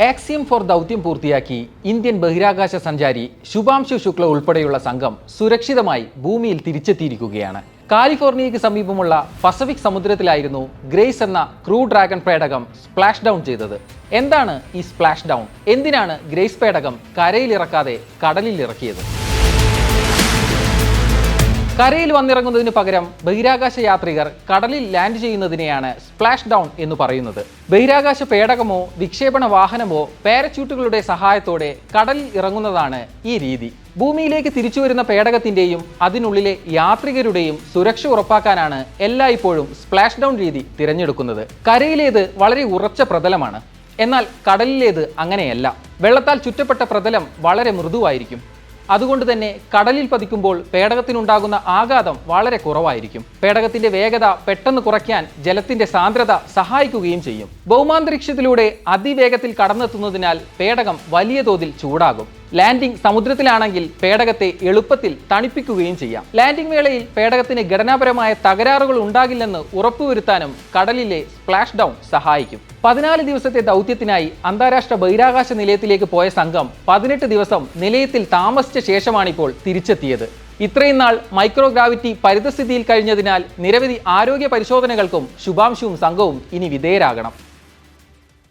Axiom 4 ദൗത്യം പൂർത്തിയാക്കി Indian ബഹിരാകാശ സഞ്ചാരി ശുഭാംശു ശുക്ല ഉൾപ്പെടെയുള്ള സംഘം സുരക്ഷിതമായി ഭൂമിയിൽ തിരിച്ചെത്തിയിരിക്കുകയാണ്. കാലിഫോർണിയയ്ക്ക് സമീപമുള്ള പസഫിക് സമുദ്രത്തിലായിരുന്നു ഗ്രേസ് എന്ന ക്രൂ ഡ്രാഗൺ പേടകം സ്പ്ലാഷ് ഡൗൺ ചെയ്തത്. എന്താണ് ഈ സ്പ്ലാഷ് ഡൗൺ? എന്തിനാണ് ഗ്രേസ് പേടകം കരയിലിറക്കാതെ കടലിൽ ഇറക്കിയത്? കരയിൽ വന്നിറങ്ങുന്നതിന് പകരം ബഹിരാകാശ യാത്രികർ കടലിൽ ലാൻഡ് ചെയ്യുന്നതിനെയാണ് സ്പ്ലാഷ് ഡൗൺ എന്ന് പറയുന്നത്. ബഹിരാകാശ പേടകമോ വിക്ഷേപണ വാഹനമോ പാരച്യൂട്ടുകളുടെ സഹായത്തോടെ കടലിൽ ഇറങ്ങുന്നതാണ് ഈ രീതി. ഭൂമിയിലേക്ക് തിരിച്ചു വരുന്ന പേടകത്തിന്റെയും അതിനുള്ളിലെ യാത്രികരുടെയും സുരക്ഷ ഉറപ്പാക്കാനാണ് എല്ലായ്പ്പോഴും സ്പ്ലാഷ് ഡൗൺ രീതി തിരഞ്ഞെടുക്കുന്നത്. കരയിലേത് വളരെ ഉറച്ച പ്രതലമാണ്, എന്നാൽ കടലിലേത് അങ്ങനെയല്ല. വെള്ളത്താൽ ചുറ്റപ്പെട്ട പ്രതലം വളരെ മൃദുവായിരിക്കും. അതുകൊണ്ട് തന്നെ കടലിൽ പതിക്കുമ്പോൾ പേടകത്തിനുണ്ടാകുന്ന ആഘാതം വളരെ കുറവായിരിക്കും. പേടകത്തിന്റെ വേഗത പെട്ടെന്ന് കുറയ്ക്കാൻ ജലത്തിന്റെ സാന്ദ്രത സഹായിക്കുകയും ചെയ്യും. ഭൗമാന്തരീക്ഷത്തിലൂടെ അതിവേഗത്തിൽ കടന്നെത്തുന്നതിനാൽ പേടകം വലിയ തോതിൽ ചൂടാകും. ലാൻഡിംഗ് സമുദ്രത്തിലാണെങ്കിൽ പേടകത്തെ എളുപ്പത്തിൽ തണുപ്പിക്കുകയും ചെയ്യാം. ലാൻഡിംഗ് വേളയിൽ പേടകത്തിന് ഘടനാപരമായ തകരാറുകൾ ഉണ്ടാകില്ലെന്ന് ഉറപ്പുവരുത്താനും കടലിലെ സ്പ്ലാഷ് ഡൗൺ സഹായിക്കും. 14 ദിവസത്തെ ദൗത്യത്തിനായി അന്താരാഷ്ട്ര ബഹിരാകാശ നിലയത്തിലേക്ക് പോയ സംഘം 18 ദിവസം നിലയത്തിൽ താമസിച്ച ശേഷമാണിപ്പോൾ തിരിച്ചെത്തിയത്. ഇത്രയും നാൾ മൈക്രോഗ്രാവിറ്റി പരിതസ്ഥിതിയിൽ കഴിഞ്ഞതിനാൽ നിരവധി ആരോഗ്യ പരിശോധനകൾക്കും ശുഭാംശുവും സംഘവും ഇനി വിധേയരാകണം.